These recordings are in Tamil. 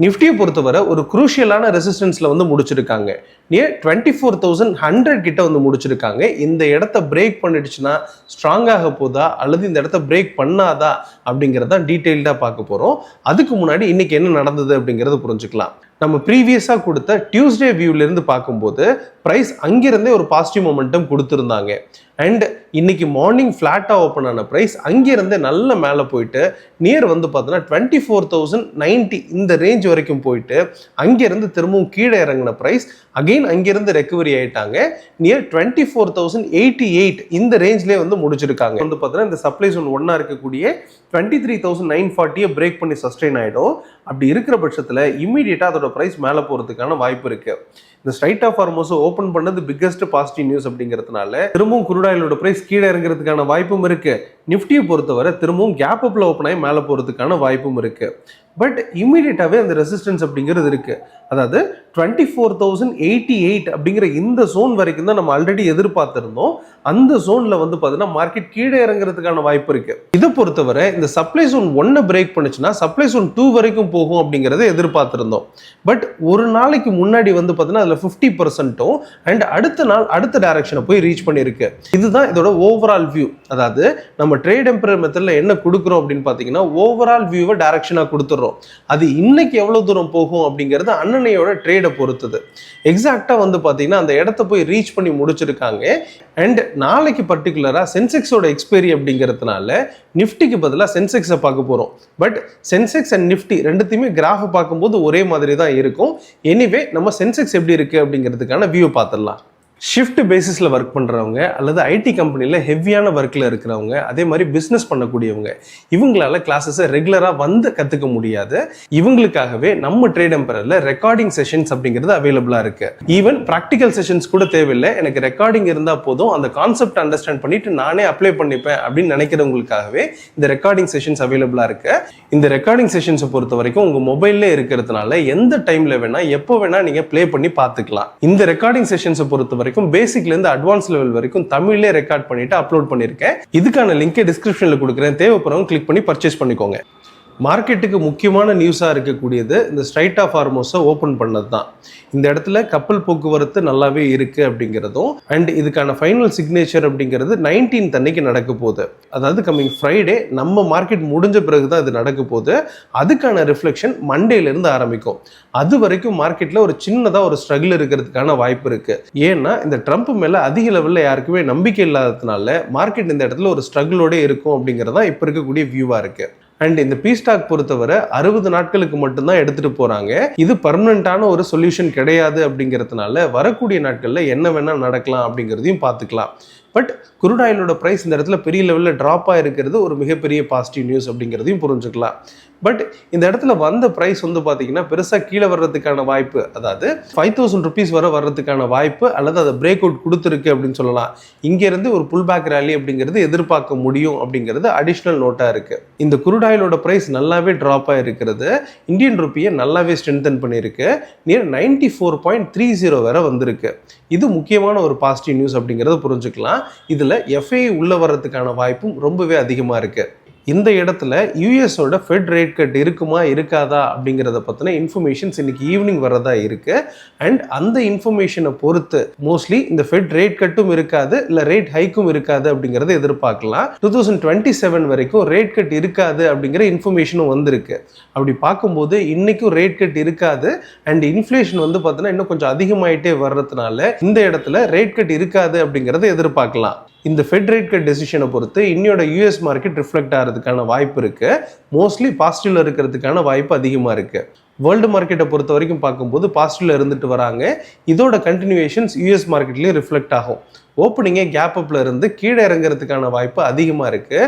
நிஃப்டியை பொறுத்தவரை ஒரு குரூஷியலான ரெசிஸ்டன்ஸ்ல வந்து முடிச்சிருக்காங்க. நியர் 24,100 கிட்ட வந்து முடிச்சிருக்காங்க. இந்த இடத்த பிரேக் பண்ணிடுச்சுன்னா ஸ்ட்ராங்காக போதா அல்லது இந்த இடத்த பிரேக் பண்ணாதா அப்படிங்கிறத டீட்டெயில்டா பார்க்க போறோம். அதுக்கு முன்னாடி இன்னைக்கு என்ன நடந்தது அப்படிங்கறத புரிஞ்சுக்கலாம். நம்ம ப்ரீவியஸா கொடுத்த டியூஸ்டே வியூல இருந்து பார்க்கும்போது பிரைஸ் அங்கிருந்தே ஒரு பாசிட்டிவ் மொமெண்டம் கொடுத்துருந்தாங்க. அண்ட் இன்னைக்கு மார்னிங் ஃபிளாட்டா ஓப்பன் ஆன பிரைஸ் அங்கிருந்தே நல்ல மேலே போயிட்டு நியர் வந்து பார்த்தோன்னா 24,090 இந்த ரேஞ்ச் வரைக்கும் போயிட்டு அங்கிருந்து திரும்பவும் கீழே இறங்கின பிரைஸ் அகெயின் அங்கிருந்து ரெக்கவரி ஆயிட்டாங்க. நியர் 24,088 இந்த ரேஞ்ச்லேயே வந்து முடிச்சிருக்காங்க. வந்து பார்த்தோன்னா இந்த சப்ளை ஜோன் ஒன்னா இருக்கக்கூடிய 23,940 பிரேக் பண்ணி சஸ்டெயின் ஆயிடும். அப்படி இருக்கிற பட்சத்தில் இம்மீடியட்டா அதோட பிரைஸ் மேலே போறதுக்கான வாய்ப்பு இருக்கு. இந்த ஸ்ட்ரைட் ஆஃப் ஹார்மோஸ் ஓப்பன் பண்ணது பிக்கஸ்ட் பாசிட்டிவ் நியூஸ் அப்படிங்கிறதுனால திரும்பவும் குரூட் ஆயிலோட பிரைஸ் கீழே இறங்குறதுக்கான வாய்ப்பும் இருக்கு. நிஃப்டியை பொறுத்தவரை திரும்பவும் கேப் அப்ல ஓப்பன் ஆகி மேலே போறதுக்கான வாய்ப்பும் இருக்கு. பட் இம்மீடியட்டாவே அந்த ரெசிஸ்டன்ஸ் அப்படிங்கிறது இருக்கு. அதாவது 24,088 அப்படிங்கிற இந்த ஜோன் வரைக்கும் தான் நம்ம ஆல்ரெடி எதிர்பார்த்திருந்தோம். அந்த ஜோன்ல வந்து பார்த்தீங்கன்னா மார்க்கெட் கீழே இறங்குறதுக்கான வாய்ப்பு இருக்கு. இதை பொறுத்தவரை இந்த சப்ளை ஜோன் 1 பிரேக் பண்ணுச்சுன்னா சப்ளை ஜோன் 2 வரைக்கும் போகும் அப்படிங்கறத எதிர்பார்த்திருந்தோம். பட் ஒரு நாளைக்கு முன்னாடி வந்து பார்த்தீங்கன்னா அதுல 50% அண்ட் அடுத்த நாள் அடுத்த டைரக்ஷனை போய் ரீச் பண்ணிருக்கு. இதுதான் இதோட ஓவரால் வியூ. அதாவது நம்ம ட்ரேட் எம்பரர் மெத்தட்ல என்ன கொடுக்குறோம் அப்படின்னு பார்த்தீங்கன்னா ஓவரால் வியூவை டைரக்ஷனா கொடுத்துறோம். அது இன்னைக்கு எவ்வளவு தூரம் போகும் அப்படிங்கிறது அண்ணனையோட ட்ரேடை பொறுத்தது. எக்ஸாக்டா வந்து பாத்தீங்கன்னா அந்த இடத்த போய் ரீச் பண்ணி முடிச்சிருக்காங்க. அண்ட் நாளைக்கு பர்டிகுலரா சென்செக்ஸோட எக்ஸ்பைரி அப்படிங்கிறதுனால நிஃப்டிக்கு பதிலாக சென்செக்ஸை பார்க்க போறோம். பட் சென்செக்ஸ் அண்ட் நிஃப்டி ரெண்டுத்தையுமே கிராஃபை பார்க்கும்போது ஒரே மாதிரி தான் இருக்கும். எனிவே நம்ம சென்செக்ஸ் எப்படி இருக்கு அப்படிங்கிறதுக்கான வியூ பார்த்துடலாம். ஷிஃப்ட் பேசிஸில் ஒர்க் பண்ணுறவங்க அல்லது ஐடி கம்பெனியில் ஹெவியான ஒர்க்கில் இருக்கிறவங்க, அதே மாதிரி பிஸ்னஸ் பண்ணக்கூடியவங்க, இவங்களால கிளாஸஸை ரெகுலராக வந்து கற்றுக்க முடியாது. இவங்களுக்காகவே நம்ம ட்ரேட் எம்பரரில் ரெக்கார்டிங் செஷன்ஸ் அப்படிங்கிறது அவைலபிளாக இருக்கு. ஈவன் ப்ராக்டிக்கல் செஷன்ஸ் கூட தேவையில்லை, எனக்கு ரெக்கார்டிங் இருந்தால் போதும், அந்த கான்செப்ட் அண்டர்ஸ்டாண்ட் பண்ணிட்டு நானே அப்ளை பண்ணிப்பேன் அப்படின்னு நினைக்கிறவங்களுக்காகவே இந்த ரெக்கார்டிங் செஷன்ஸ் அவைலபிளாக இருக்கு. இந்த ரெக்கார்டிங் செஷன்ஸை பொறுத்த வரைக்கும் உங்கள் மொபைல்லே இருக்கிறதுனால எந்த டைமில் வேணால் எப்போ வேணால் நீங்கள் ப்ளே பண்ணி பார்த்துக்கலாம். இந்த ரெக்கார்டிங் செஷன்ஸை பொறுத்த வரைக்கும் பேசிக்ல இருந்து அட்வான்ஸ் லெவல் வரைக்கும் தமிழ்ல ரெக்கார்ட் பண்ணிட்டு அப்லோட் பண்ணிருக்கேன். இதுக்கான லிங்கை டிஸ்கிரிப்ஷன்ல கொடுக்குறேன். தேவைப்படுறவங்க கிளிக் பண்ணி பர்ச்சேஸ் பண்ணிக்கோங்க. மார்க்கெட்டுக்கு முக்கியமான நியூஸாக இருக்கக்கூடியது இந்த ஸ்ட்ரைட் ஆஃப் ஹார்மோஸை ஓப்பன் பண்ணது தான். இந்த இடத்துல கப்பல் போக்குவரத்து நல்லாவே இருக்கு அப்படிங்கிறதும் அண்ட் இதுக்கான ஃபைனல் சிக்னேச்சர் அப்படிங்கிறது 19th அன்னைக்கு நடக்க போகுது. அதாவது கம்மிங் ஃப்ரைடே நம்ம மார்க்கெட் முடிஞ்ச பிறகு தான் இது நடக்க போகுது. அதுக்கான ரிஃப்ளெக்ஷன் மண்டேலேருந்து ஆரம்பிக்கும். அது வரைக்கும் மார்க்கெட்டில் ஒரு சின்னதாக ஒரு ஸ்ட்ரகிள் இருக்கிறதுக்கான வாய்ப்பு இருக்கு. ஏன்னா இந்த ட்ரம்ப் மேலே அதிக லெவலில் யாருக்குமே நம்பிக்கை இல்லாததுனால மார்க்கெட் இந்த இடத்துல ஒரு ஸ்ட்ரகிளோட இருக்கும் அப்படிங்கிறதா இப்போ இருக்கக்கூடிய வியூவாக இருக்கு. அண்ட் இந்த பி ஸ்டாக் பொறுத்தவரை 60 நாட்களுக்கு மட்டும்தான் எடுத்துட்டு போறாங்க. இது பர்மனண்டான ஒரு சொல்யூஷன் கிடையாது அப்படிங்கிறதுனால வரக்கூடிய நாட்கள்ல என்ன வேணா நடக்கலாம் அப்படிங்கிறதையும் பார்த்துக்கலாம். பட் குரூட் ஆயிலோட பிரைஸ் இந்த இடத்துல பெரிய லெவலில் ட்ராப் ஆகிருக்கிறது ஒரு மிகப்பெரிய பாசிட்டிவ் நியூஸ் அப்படிங்கிறதையும் புரிஞ்சுக்கலாம். பட் இந்த இடத்துல வந்த பிரைஸ் வந்து பார்த்தீங்கன்னா பெருசாக கீழே வர்றதுக்கான வாய்ப்பு, அதாவது 5,000 rupees வர்றதுக்கான வாய்ப்பு அல்லது அதை பிரேக் அவுட் கொடுத்துருக்கு அப்படின்னு சொல்லலாம். இங்கேருந்து ஒரு புல் பேக் ரேலி அப்படிங்கிறது எதிர்பார்க்க முடியும் அப்படிங்கிறது அடிஷ்னல் நோட்டாக இருக்கு. இந்த குரூட் ஆயிலோட பிரைஸ் நல்லாவே ட்ராப் ஆகிருக்கிறது. இந்தியன் ருப்பியை நல்லாவே ஸ்ட்ரென்தன் பண்ணியிருக்கு. நியர் 94.30 வரை வந்திருக்கு. இது முக்கியமான ஒரு பாசிட்டிவ் நியூஸ் அப்படிங்கிறத புரிஞ்சுக்கலாம். இதுல எஃப்ஐ உள்ள வர்றதுக்கான வாய்ப்பும் ரொம்பவே அதிகமா இருக்கு. இந்த இடத்துல யூஎஸோட ஃபெட் ரேட் கட் இருக்குமா இருக்காதா அப்படிங்கிறத பற்றின இன்ஃபர்மேஷன்ஸ் இன்னைக்கு ஈவினிங் வரதா இருக்கு. அண்ட் அந்த இன்ஃபர்மேஷனை பொறுத்து மோஸ்ட்லி இந்த ஃபெட் ரேட் கட்டும் இருக்காது, இல்லை ரேட் ஹைக்கும் இருக்காது அப்படிங்கிறத எதிர்பார்க்கலாம். 2027 வரைக்கும் ரேட் கட் இருக்காது அப்படிங்கிற இன்ஃபர்மேஷனும் வந்திருக்கு. அப்படி பார்க்கும்போது இன்னைக்கும் ரேட் கட் இருக்காது. அண்ட் இன்ஃப்ளேஷன் வந்து பார்த்தீங்கன்னா இன்னும் கொஞ்சம் அதிகமாயிட்டே வர்றதுனால இந்த இடத்துல ரேட் கட் இருக்காது அப்படிங்கிறத எதிர்பார்க்கலாம். இந்த ஃபெட் ரேட் கட் டெசிஷனை பொறுத்து இன்னையோட யூஎஸ் மார்க்கெட் ரிஃப்ளெக்ட் ஆகிறதுக்கான வாய்ப்பு இருக்கு. மோஸ்ட்லி பாசிட்டிவ்ல இருக்கிறதுக்கான வாய்ப்பு அதிகமாக இருக்கு. வேர்ல்டு மார்க்கெட்டை பொறுத்த வரைக்கும் பார்க்கும்போது பாசிட்டிவ்ல இருந்துட்டு வராங்க. இதோட கண்டினியூவேஷன்ஸ் யூஎஸ் மார்க்கெட்லயும் ரிஃப்ளெக்ட் ஆகும். ஓப்பனிங்கே கேப் அப்ல இருந்து கீழே இறங்குறதுக்கான வாய்ப்பு அதிகமாக இருக்கு.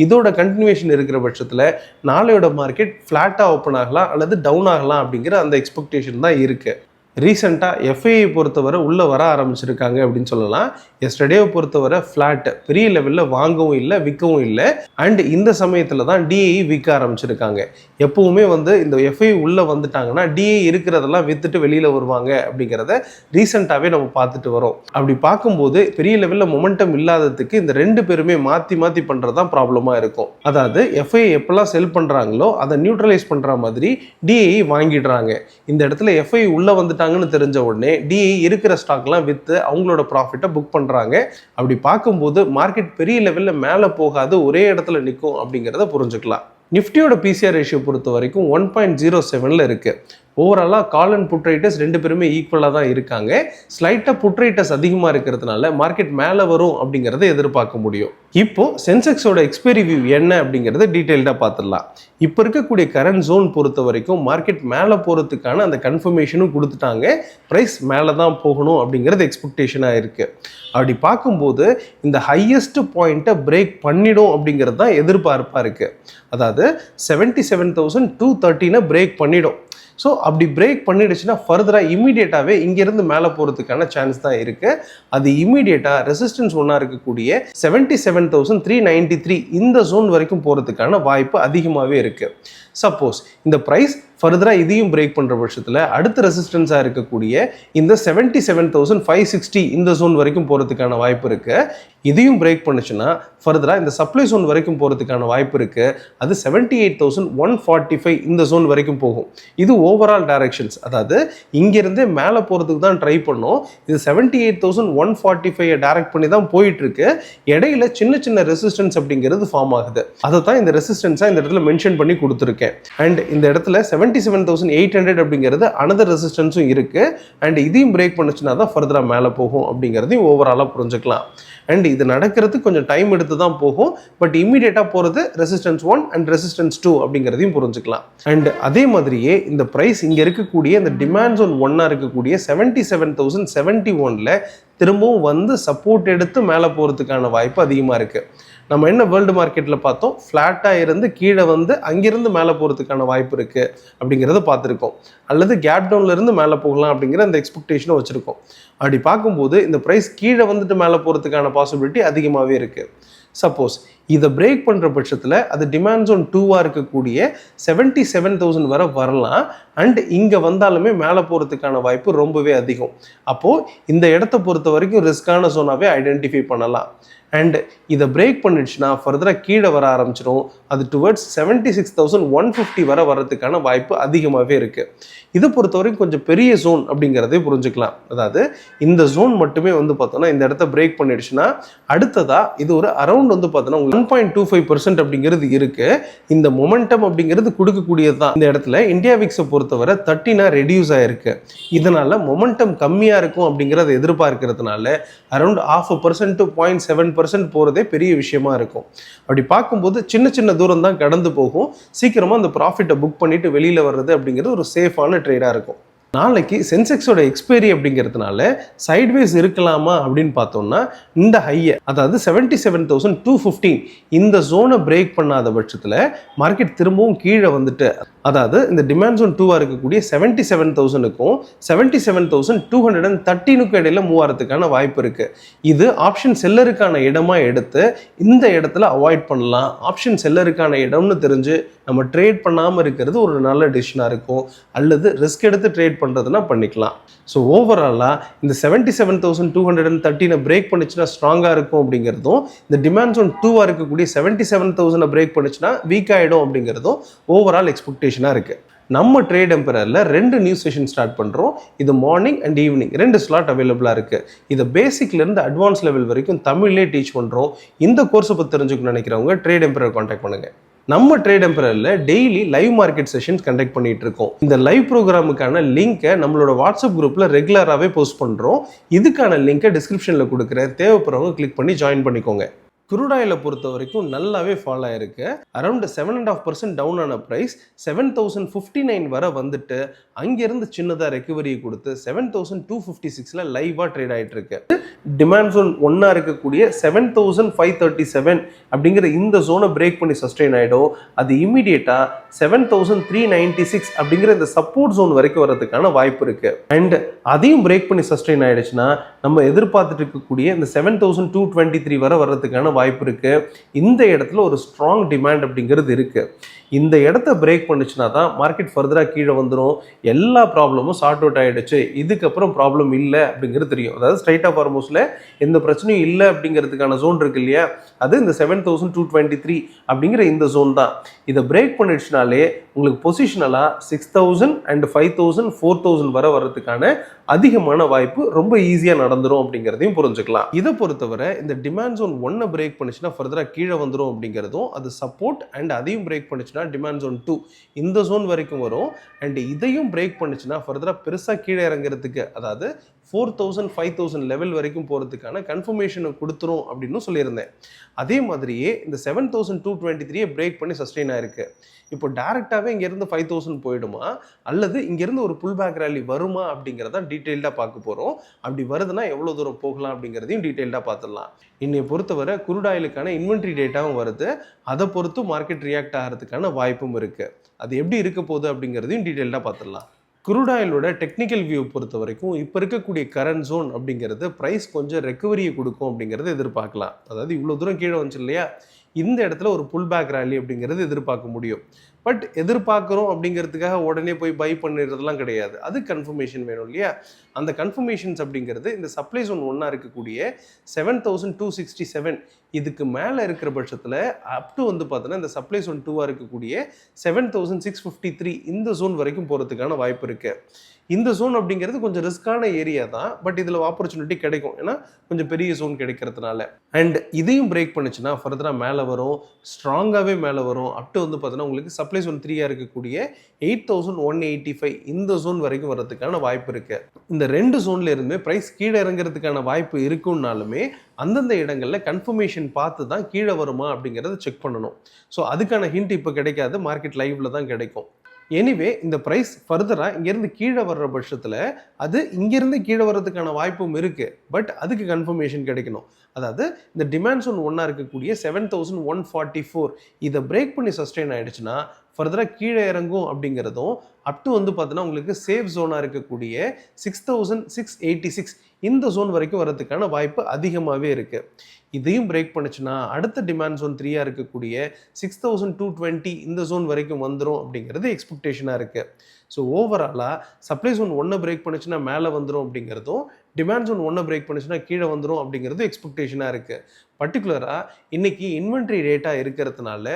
இதோட கண்டினியூவேஷன் இருக்கிற பட்சத்தில் நாளையோட மார்க்கெட் ஃபிளாட்டா ஓப்பன் ஆகலாம் அல்லது டவுன் ஆகலாம் அப்படிங்கிற அந்த எக்ஸ்பெக்டேஷன் தான் இருக்கு. ரீசெண்டாக எஃப்ஐஐ பொறுத்தவரை உள்ளே வர ஆரம்பிச்சிருக்காங்க அப்படின்னு சொல்லலாம். எஸ்டர்டேவை பொறுத்தவரை ஃப்ளாட் பெரிய லெவலில் வாங்கவும் இல்லை விற்கவும் இல்லை. அண்ட் இந்த சமயத்தில் தான் டிஐ விற்க ஆரம்பிச்சிருக்காங்க. எப்பவுமே இந்த எஃப்ஐஐ உள்ளே வந்துட்டாங்கன்னா டிஐ இருக்கிறதெல்லாம் விற்றுட்டு வெளியில் வருவாங்க அப்படிங்கிறத ரீசெண்டாகவே நம்ம பார்த்துட்டு வரோம். அப்படி பார்க்கும்போது பெரிய லெவலில் மொமெண்டம் இல்லாததுக்கு இந்த ரெண்டு பேருமே மாற்றி மாற்றி பண்ணுறது தான் ப்ராப்ளமாக இருக்கும். அதாவது எஃப்ஐஐ எப்பெல்லாம் செல் பண்ணுறாங்களோ அதை நியூட்ரலைஸ் பண்ணுற மாதிரி டிஐ வாங்கிடுறாங்க. இந்த இடத்துல எஃப்ஐஐ உள்ளே வந்துட்டாங்கன்னு தெரிஞ்ச உடனே டிஐ இருக்கிற ஸ்டாக்லாம் விற்று அவங்களோட ப்ராஃபிட்டை புக் பண்ணுறாங்க. அப்படி பார்க்கும்போது மார்க்கெட் பெரிய லெவலில் மேலே போகாது, ஒரே இடத்துல நிற்கும் அப்படிங்கிறத புரிஞ்சுக்கலாம். நிஃப்டியோட பிசிஆர் ரேஷியோ பொறுத்த வரைக்கும் 1.07 இருக்கு. ஓவராலாக கால் அண்ட் புட் ரைட்டர்ஸ் ரெண்டு பேருமே ஈக்குவலாக தான் இருக்காங்க. ஸ்லைட்டாக புட் ரைட்டர்ஸ் அதிகமாக இருக்கிறதுனால மார்க்கெட் மேலே வரும் அப்படிங்கிறத எதிர்பார்க்க முடியும். இப்போ சென்செக்ஸோட எக்ஸ்பைரி வியூ என்ன அப்படிங்கிறத டீட்டெயில்டாக பார்த்துடலாம். இப்போ இருக்கக்கூடிய கரண்ட் ஜோன் பொறுத்த வரைக்கும் மார்க்கெட் மேலே போகிறதுக்கான அந்த கன்ஃபர்மேஷனும் கொடுத்துட்டாங்க. ப்ரைஸ் மேலே தான் போகணும் அப்படிங்கிறது எக்ஸ்பெக்டேஷனாக இருக்குது. அப்படி பார்க்கும்போது இந்த ஹையஸ்ட் பாயிண்ட்டை பிரேக் பண்ணிடும் அப்படிங்கிறது தான் எதிர்பார்ப்பாக இருக்குது. அதாவது 77,213 பிரேக் பண்ணிடும். ஸோ அப்படி பிரேக் பண்ணிடுச்சுன்னா ஃபர்தராக இமீடியட்டாகவே இங்கேருந்து மேலே போகிறதுக்கான சான்ஸ் தான் இருக்குது. அது இமீடியட்டாக ரெசிஸ்டன்ஸ் ஒன்றா இருக்கக்கூடிய 77,393 இந்த ஜோன் வரைக்கும் போகிறதுக்கான வாய்ப்பு அதிகமாகவே இருக்குது. சப்போஸ் இந்த ப்ரைஸ் ஃபர்தராக இதையும் பிரேக் பண்ணுற பட்சத்தில் அடுத்த ரெசிஸ்டன்ஸாக இருக்கக்கூடிய இந்த 77,560 இந்த ஜோன் வரைக்கும் போகிறதுக்கான வாய்ப்பு இருக்குது. இதையும் பிரேக் பண்ணுச்சுன்னா ஃபர்தராக இந்த சப்ளை ஜோன் வரைக்கும் போகிறதுக்கான வாய்ப்பு இருக்குது. அது 78,145 இந்த ஜோன் வரைக்கும் போகும். இது ஓவரால் டைரக்ஷன்ஸ். அதாவது இங்கிருந்தே மேலே போகிறதுக்கு தான் ட்ரை பண்ணோம். இது 78,145 டைரக்ட் பண்ணி தான் போயிட்டுருக்கு. இடையில சின்ன சின்ன ரெசிஸ்டன்ஸ் அப்படிங்கிறது ஃபார்ம் ஆகுது. அதை தான் இந்த ரெசிஸ்டன்ஸாக இந்த இடத்துல மென்ஷன் பண்ணி கொடுத்துருக்கேன். அண்ட் இந்த இடத்துல 77,800 அப்படிங்கிறது அனதர் ரெசிஸ்டன்ஸும் இருக்கு. அண்ட் இதையும் பிரேக் பண்ணுச்சுன்னா தான் ஃபர்தரா மேலே போகும் அப்படிங்கிறதையும் ஓவராலாக புரிஞ்சுக்கலாம். அண்ட் இது நடக்கிறது கொஞ்சம் டைம் எடுத்து தான் போகும். பட் இமீடியட்டாக போகிறது ரெசிஸ்டன்ஸ் 1 அண்ட் ரெசிஸ்டன்ஸ் 2 அப்படிங்கிறதையும் புரிஞ்சுக்கலாம். அண்ட் அதே மாதிரியே இந்த ப்ரைஸ் இங்கே இருக்கக்கூடிய இந்த டிமாண்ட் ஜோன் 1 இருக்கக்கூடிய 77,071 திரும்பவும் சப்போர்ட் எடுத்து மேலே போகிறதுக்கான வாய்ப்பு அதிகமாக இருக்குது. நம்ம என்ன வேர்ல்டு மார்க்கெட்டில் பார்த்தோம், ஃப்ளாட்டாக இருந்து கீழே அங்கிருந்து மேலே போகிறதுக்கான வாய்ப்பு இருக்குது அப்படிங்கிறத பார்த்துருக்கோம். அல்லது கேப் டவுன்ல இருந்து மேலே போகலாம் அப்படிங்கிற அந்த எக்ஸ்பெக்டேஷனை வச்சுருக்கோம். அப்படி பார்க்கும்போது இந்த ப்ரைஸ் கீழே மேலே போகிறதுக்கான பாசிபிலிட்டி அதிகமாகவே இருக்குது. சப்போஸ் இதை பிரேக் பண்ணுற பட்சத்தில் அது டிமாண்ட் ஜோன் 2 இருக்கக்கூடிய 77,000 வரை வரலாம். அண்ட் இங்கே வந்தாலுமே மேலே போகிறதுக்கான வாய்ப்பு ரொம்பவே அதிகம். அப்போது இந்த இடத்த பொறுத்த வரைக்கும் ரிஸ்கான ஜோனாகவே ஐடென்டிஃபை பண்ணலாம். அண்ட் இதை பிரேக் பண்ணிடுச்சுன்னா ஃபர்தராக கீழே வர ஆரம்பிச்சிடும். அது டுவர்ட்ஸ் 76,150 வரதுக்கான வாய்ப்பு அதிகமாகவே இருக்குது. இதை பொறுத்த வரைக்கும் கொஞ்சம் பெரிய ஜோன் அப்படிங்கிறதே புரிஞ்சுக்கலாம். அதாவது இந்த ஜோன் மட்டுமே பார்த்தோன்னா இந்த இடத்த பிரேக் பண்ணிடுச்சுன்னா அடுத்ததாக இது ஒரு அரௌண்ட் பார்த்தோன்னா 1.25% அப்படிங்கிறது இருக்குது. இந்த மொமெண்டம் அப்படிங்கிறது கொடுக்கக்கூடியது தான். இந்த இடத்துல இந்தியா விக்ஸை பொறுத்தவரை 30 ரெடியூஸ் ஆகிருக்கு. இதனால் மொமெண்டம் கம்மியாக இருக்கும் அப்படிங்கிறத எதிர்பார்க்கறதுனால அரௌண்ட் 0.5% to 0.7% போகிறதே பெரிய விஷயமா இருக்கும். அப்படி பார்க்கும்போது சின்ன சின்ன தூரம் தான் கடந்து போகும். சீக்கிரமாக அந்த ப்ராஃபிட்டை புக் பண்ணிட்டு வெளியில் வர்றது அப்படிங்கிறது ஒரு சேஃபான ட்ரேடாக இருக்கும். நாளைக்கு சென்செக்ஸோட எக்ஸ்பைரி அப்படிங்கிறதுனால சைட்வேஸ் இருக்கலாமா அப்படின்னு பார்த்தோம்னா இந்த ஹையை, அதாவது 77,215 இந்த ஜோனை பிரேக் பண்ணாத பட்சத்தில் மார்க்கெட் திரும்பவும் கீழே அதாவது இந்த டிமாண்ட் ஜோன் 2 இருக்கக்கூடிய 77,000க்கும் 77,213க்கும் இடையில மூவாரத்துக்கான வாய்ப்பு இருக்கு. இது ஆப்ஷன் செல்லருக்கான இடமா எடுத்து இந்த இடத்துல அவாய்ட் பண்ணலாம். ஆப்ஷன் செல்லருக்கான இடம்னு தெரிஞ்சு நம்ம ட்ரேட் பண்ணாமல் இருக்கிறது ஒரு நல்ல டிசிஷனாக இருக்கும். அல்லது ரிஸ்க் எடுத்து ட்ரேட் பண்ணுறதுனா பண்ணிக்கலாம். ஸோ ஓவராலாக இந்த 77,213 பிரேக் பண்ணிச்சுன்னா ஸ்ட்ராங்காக இருக்கும் அப்படிங்கிறதும், இந்த டிமாண்ட் ஜோன் 2 இருக்கக்கூடிய 77,000 பிரேக் பண்ணிச்சுன்னா வீக் ஆகிடும் அப்படிங்கிறதும் ஓவரால் எக்ஸ்பெக்டேஷனாக இருக்குது. நம்ம ட்ரேட் எம்பரரில் 2 நியூ செஷன் ஸ்டார்ட் பண்ணுறோம். இது மார்னிங் அண்ட் ஈவினிங் 2 ஸ்லாட் அவைலபிளாக இருக்குது. இதை பேசிக்லேருந்து அட்வான்ஸ் லெவல் வரைக்கும் தமிழ்லேயே டீச் பண்ணுறோம். இந்த கோர்ஸை பற்றி தெரிஞ்சுக்கணும்னு நினைக்கிறவங்க ட்ரேட் எம்பரர் கான்டாக்ட் பண்ணுங்கள். நம்ம ட்ரேட் எம்பரரில் daily live market sessions conduct பண்ணிட்டு இருக்கோம். இந்த லைவ் ப்ரோக்ராமுக்கான லிங்கை நம்மளோட வாட்ஸ்அப் குரூப்பில் ரெகுலராகவே போஸ்ட் பண்ணுறோம். இதுக்கான லிங்கை டிஸ்கிரிப்ஷனில் கொடுக்குறேன். தேவைப்படுறவங்க கிளிக் பண்ணி ஜாயின் பண்ணிக்கோங்க. குரூட் ஆயிலை பொறுத்த வரைக்கும் நல்லாவே ஃபால் ஆயிருக்கு. அரௌண்ட் 7.5% டவுன் ஆன பிரைஸ் 7059 வரை வந்துட்டு அங்கிருந்து சின்னதாக ரெக்கவரி கொடுத்து 7256ல லைவா ட்ரேட் ஆயிட்டு இருக்கு. டிமாண்ட் ஜோன் ஒன்னா இருக்கக்கூடிய 7537 அப்படிங்கிற இந்த ஜோனை பிரேக் பண்ணி சஸ்டெயின் ஆயிடும். அது இமீடியட்டா 7396 அப்படிங்கிற இந்த சப்போர்ட் ஜோன் வரைக்கும் வரதுக்கான வாய்ப்பு இருக்கு. அண்ட் அதையும் பிரேக் பண்ணி சஸ்டெயின் ஆயிடுச்சுன்னா நம்ம எதிர்பார்த்துட்டு இருக்கக்கூடிய இந்த 7223 வரை வர்றதுக்கான வாய்ப்பு இருக்கு. இந்த இடத்துல ஒரு ஸ்ட்ராங் டிமாண்ட் அப்படிங்கிறது இருக்கு. இந்த இடத்த பிரேக் பண்ணுச்சுன்னா தான் மார்க்கெட் ஃபர்தராக கீழே வந்துடும். எல்லா ப்ராப்ளமும் சார்ட் அவுட் ஆகிடுச்சு, இதுக்கப்புறம் ப்ராப்ளம் இல்லை அப்படிங்கிறது தெரியும். அதாவது ஸ்ட்ரைட் ஆஃப் ஆல்மோஸ்ட்ல எந்த பிரச்சனையும் இல்லை அப்படிங்கிறதுக்கான ஜோன் இருக்கு இல்லையா, அது இந்த 7223 அப்படிங்கிற இந்த ஜோன் தான். இதை பிரேக் பண்ணிடுச்சுனாலே உங்களுக்கு பொசிஷனலாக 6000 அண்ட் 5000 4000 வரை வர்றதுக்கான அதிகமான வாய்ப்பு ரொம்ப ஈஸியாக நடந்துடும் அப்படிங்கிறதையும் புரிஞ்சுக்கலாம். இதை பொறுத்தவரை இந்த டிமாண்ட் ஜோன் ஒன்னை பிரேக் பண்ணிச்சுன்னா ஃபர்தராக கீழே வந்துடும் அப்படிங்கிறதும், அது சப்போர்ட் அண்ட் அதையும் பிரேக் பண்ணிச்சுன்னா டிமாண்ட் ஜோன் 2 இந்த ஜோன் வரைக்கும் வரும். அண்ட் இதையும் பிரேக் பண்ணுச்சுன்னா ஃபர்தரா பெருசா கீழே இறங்குறதுக்கு, அதாவது 4000 5000 லெவல் வரைக்கும் போறதுக்கான கன்ஃபர்மேஷனை கொடுத்துரும் அப்படின்னு சொல்லியிருந்தேன். அதே மாதிரியே இந்த 7223 பிரேக் பண்ணி சஸ்டெயின் ஆயிருக்கு. இப்போ டைரக்டாவே இங்கிருந்து 5000 போயிடுமா, அல்லது இங்கிருந்து ஒரு புல் பேக் ரேலி வருமா அப்படிங்கிறத டீட்டெயில்டாக பார்க்க போகிறோம். அப்படி வருதுன்னா எவ்வளோ தூரம் போகலாம் அப்படிங்கிறதையும் டீட்டெயில்டாக பார்த்துடலாம். இன்னை பொறுத்தவரை குரூட் ஆயிலுக்கான இன்வென்ட்ரி டேட்டாவும் வருது. அதை பொறுத்து மார்க்கெட் ரியாக்ட் ஆகிறதுக்கான வாய்ப்பும் இருக்கு. அது எப்படி இருக்க போகுது அப்படிங்கிறதையும் டீட்டெயில்டாக பார்த்துடலாம். குரூட் ஆயிலோட டெக்னிக்கல் வியூ பொறுத்த வரைக்கும் இப்போ இருக்கக்கூடிய கரண்ட் ஜோன் அப்படிங்கிறது ப்ரைஸ் கொஞ்சம் ரெக்கவரியை கொடுக்கும் அப்படிங்கிறது எதிர்பார்க்கலாம். அதாவது இவ்வளோ தூரம் கீழே வந்துச்சு இல்லையா, இந்த இடத்துல ஒரு புல் பேக் ரேலி அப்படிங்கிறது எதிர்பார்க்க முடியும். பட் எதிர்பார்க்குறோம் அப்படிங்கிறதுக்காக உடனே போய் பை பண்ணிடுறதுலாம் கிடையாது. அது கன்ஃபர்மேஷன் வேணும் இல்லையா. அந்த கன்ஃபர்மேஷன்ஸ் அப்படிங்கிறது இந்த சப்ளை ஜோன் ஒன்றா இருக்கக்கூடிய 7267 இதுக்கு மேலே இருக்கிற பட்சத்தில் அப் டு வந்து பார்த்தோன்னா இந்த சப்ளை ஜோன் 2ஆக இருக்கக்கூடிய 7653 இந்த ஜோன் வரைக்கும் போகிறதுக்கான வாய்ப்பு இருக்குது. இந்த ஜோன் அப்படிங்கிறது கொஞ்சம் ரிஸ்கான ஏரியா தான், பட் இதில் ஆப்பர்ச்சுனிட்டி கிடைக்கும், ஏன்னா கொஞ்சம் பெரிய ஜோன் கிடைக்கிறதுனால. அண்ட் இதையும் பிரேக் பண்ணுச்சுன்னா ஃபர்தராக மேலே வரும், ஸ்ட்ராங்காகவே மேலே வரும். அப் டு வந்து பார்த்தோன்னா உங்களுக்கு சப்ளை ஜோன் 3ஆக இருக்கக்கூடிய 8185 இந்த ஜோன் வரைக்கும் வர்றதுக்கான வாய்ப்பு இருக்கு. இந்த ரெண்டு ஜோன்ல இருந்துமே ப்ரைஸ் கீழே இறங்குறதுக்கான வாய்ப்பு இருக்குன்னாலுமே அந்தந்த இடங்களில் கன்ஃபர்மேஷன் பார்த்து தான் கீழே வருமா அப்படிங்கிறத செக் பண்ணணும். ஸோ அதுக்கான ஹிண்ட் இப்போ கிடைக்காது, மார்க்கெட் லைவ்ல தான் கிடைக்கும். எனிவே இந்த ப்ரைஸ் ஃபர்தராக இங்கேருந்து கீழே வர்ற பட்சத்தில் அது இங்கேருந்து கீழே வர்றதுக்கான வாய்ப்பும் இருக்குது. பட் அதுக்கு கன்ஃபர்மேஷன் கிடைக்கணும். அதாவது இந்த டிமாண்ட் ஜோன் ஒன்றா இருக்கக்கூடிய 7144 இதை பிரேக் பண்ணி சஸ்டெயின் ஆகிடுச்சுன்னா ஃபர்தராக கீழே இறங்கும் அப்படிங்கிறதும், அப் டு வந்து பார்த்தோன்னா உங்களுக்கு சேஃப் ஜோனாக இருக்கக்கூடிய 6686 இந்த ஜோன் வரைக்கும் வரதுக்கான வாய்ப்பு அதிகமாகவே இருக்குது. இதையும் பிரேக் பண்ணுச்சுன்னா அடுத்த டிமாண்ட் ஜோன் 3ஆக இருக்கக்கூடிய 6220 இந்த ஜோன் வரைக்கும் வந்துடும் அப்படிங்கிறது எக்ஸ்பெக்டேஷனாக இருக்குது. ஸோ ஓவராலாக சப்ளை ஜோன் ஒன்றை பிரேக் பண்ணுச்சுன்னா மேலே வந்துடும் அப்படிங்கிறதும், டிமாண்ட் ஜோன் ஒன்றை பிரேக் பண்ணுச்சுன்னா கீழே வந்துடும் அப்படிங்கிறது எக்ஸ்பெக்டேஷனாக இருக்குது. பர்டிகுலராக இன்னைக்கு இன்வென்ட்ரி ரேட்டாக இருக்கிறதுனால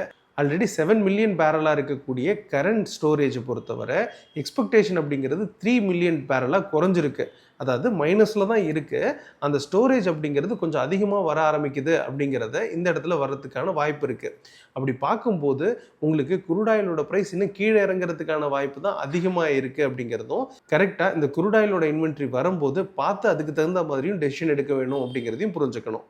ஆல்ரெடி 7 மில்லியன் பேரலாக இருக்கக்கூடிய கரண்ட் ஸ்டோரேஜை பொறுத்தவரை எக்ஸ்பெக்டேஷன் அப்படிங்கிறது 3 மில்லியன் பேரலாக குறைஞ்சிருக்கு. அதாவது மைனஸில் தான் இருக்குது. அந்த ஸ்டோரேஜ் அப்படிங்கிறது கொஞ்சம் அதிகமாக வர ஆரம்பிக்குது அப்படிங்கிறத இந்த இடத்துல வர்றதுக்கான வாய்ப்பு இருக்குது. அப்படி பார்க்கும்போது உங்களுக்கு குரூட் ஆயிலோட ப்ரைஸ் இன்னும் கீழே இறங்குறதுக்கான வாய்ப்பு தான் அதிகமாக இருக்குது அப்படிங்கிறதும் கரெக்டாக இந்த குரூட் ஆயிலோட இன்வென்ட்ரி வரும்போது பார்த்து அதுக்கு தகுந்த மாதிரியும் டெசிஷன் எடுக்க வேணும் அப்படிங்கிறதையும் புரிஞ்சுக்கணும்.